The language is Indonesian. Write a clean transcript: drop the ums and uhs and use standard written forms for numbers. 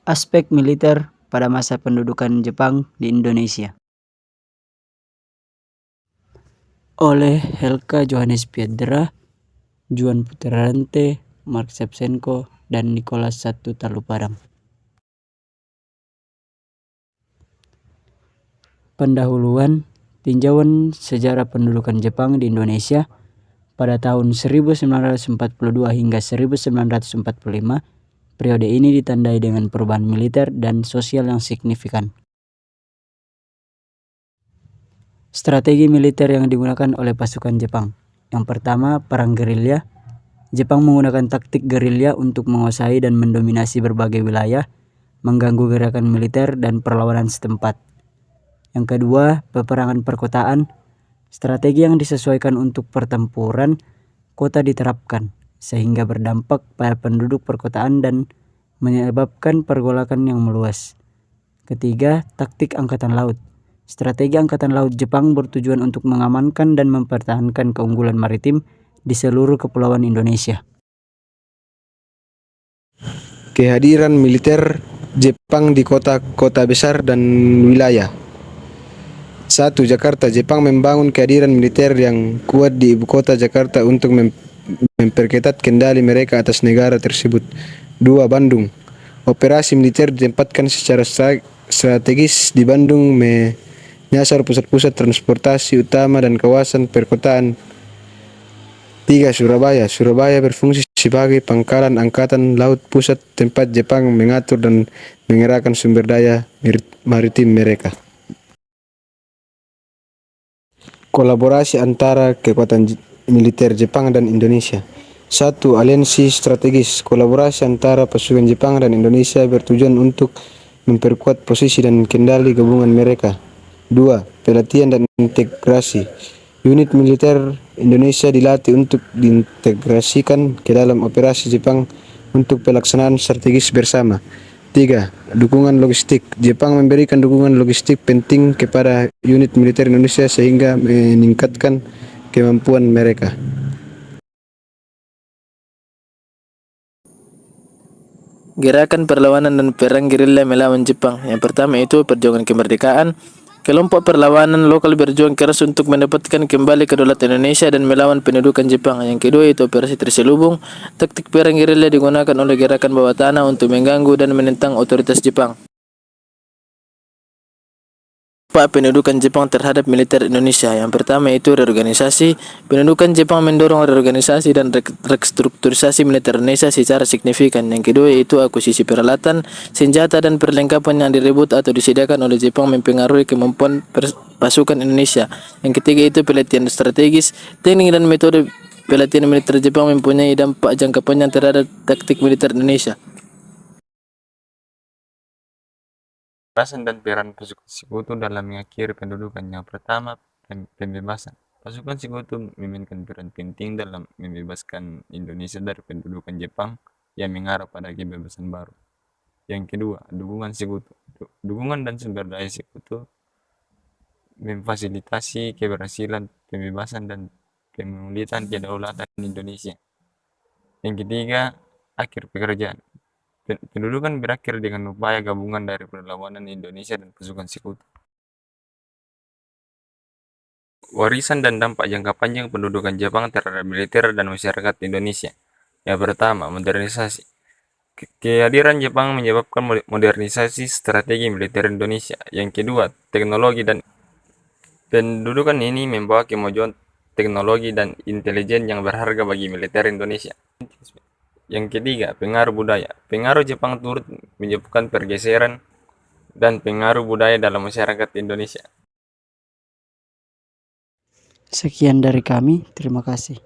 Aspek militer pada masa pendudukan Jepang di Indonesia. Oleh Helka Johannes Piedra, Juan Putrarante, Mark Shevchenko, dan Nicholas I Talupadang. Pendahuluan tinjauan sejarah pendudukan Jepang di Indonesia pada tahun 1942 hingga 1945. Periode ini ditandai dengan perubahan militer dan sosial yang signifikan. Strategi militer yang digunakan oleh pasukan Jepang. Yang pertama, perang gerilya. Jepang menggunakan taktik gerilya untuk menguasai dan mendominasi berbagai wilayah, mengganggu gerakan militer dan perlawanan setempat. Yang kedua, peperangan perkotaan. Strategi yang disesuaikan untuk pertempuran kota diterapkan, sehingga berdampak pada penduduk perkotaan dan menyebabkan pergolakan yang meluas. Ketiga, taktik angkatan laut. Strategi angkatan laut Jepang bertujuan untuk mengamankan dan mempertahankan keunggulan maritim di seluruh kepulauan Indonesia. Kehadiran militer Jepang di kota-kota besar dan wilayah. 1. Jakarta. Jepang membangun kehadiran militer yang kuat di ibu kota Jakarta untuk memperketat kendali mereka atas negara tersebut. 2. Bandung. Operasi militer ditempatkan secara strategis di Bandung, menyasar pusat-pusat transportasi utama dan kawasan perkotaan. 3. Surabaya. Surabaya berfungsi sebagai pangkalan angkatan laut pusat, tempat Jepang mengatur dan mengerahkan sumber daya maritim mereka. Kolaborasi antara kekuatan militer Jepang dan Indonesia. 1. Aliansi strategis. Kolaborasi antara pasukan Jepang dan Indonesia bertujuan untuk memperkuat posisi dan kendali gabungan mereka. 2. Pelatihan dan integrasi. Unit militer Indonesia dilatih untuk diintegrasikan ke dalam operasi Jepang untuk pelaksanaan strategis bersama. 3. Dukungan logistik. Jepang memberikan dukungan logistik penting kepada unit militer Indonesia sehingga meningkatkan kemampuan mereka. Gerakan perlawanan dan perang gerilya melawan Jepang. Yang pertama itu perjuangan kemerdekaan. Kelompok perlawanan lokal berjuang keras untuk mendapatkan kembali kedaulatan Indonesia dan melawan pendudukan Jepang. Yang kedua itu operasi terselubung. Taktik perang gerilya digunakan oleh gerakan bawah tanah untuk mengganggu dan menentang otoritas Jepang. Pendudukan Jepang terhadap militer Indonesia. Yang pertama itu reorganisasi. Pendudukan Jepang mendorong reorganisasi dan restrukturisasi militer Indonesia secara signifikan. Yang kedua itu akuisisi peralatan, senjata dan perlengkapan yang direbut atau disediakan oleh Jepang mempengaruhi kemampuan pasukan Indonesia. Yang ketiga itu pelatihan strategis. Teknik dan metode pelatihan militer Jepang mempunyai dampak jangka panjang terhadap taktik militer Indonesia. Pembebasan dan peran pasukan sekutu dalam mengakhiri pendudukan. Yang pertama, pembebasan. Pasukan sekutu memainkan peran penting dalam membebaskan Indonesia dari pendudukan Jepang yang mengarah pada kebebasan baru. Yang kedua, dukungan sekutu. Dukungan dan sumber daya sekutu memfasilitasi keberhasilan pembebasan dan pemulihan kedaulatan Indonesia. Yang ketiga, akhir pekerjaan. Pendudukan berakhir dengan upaya gabungan dari perlawanan Indonesia dan pasukan sekutu. Warisan dan dampak jangka panjang pendudukan Jepang terhadap militer dan masyarakat Indonesia. Yang pertama, modernisasi. Kehadiran Jepang menyebabkan modernisasi strategi militer Indonesia. Yang kedua, teknologi dan pendudukan ini membawa kemajuan teknologi dan intelijen yang berharga bagi militer Indonesia. Yang ketiga, pengaruh budaya. Pengaruh Jepang turut menyebabkan pergeseran dan pengaruh budaya dalam masyarakat Indonesia. Sekian dari kami, terima kasih.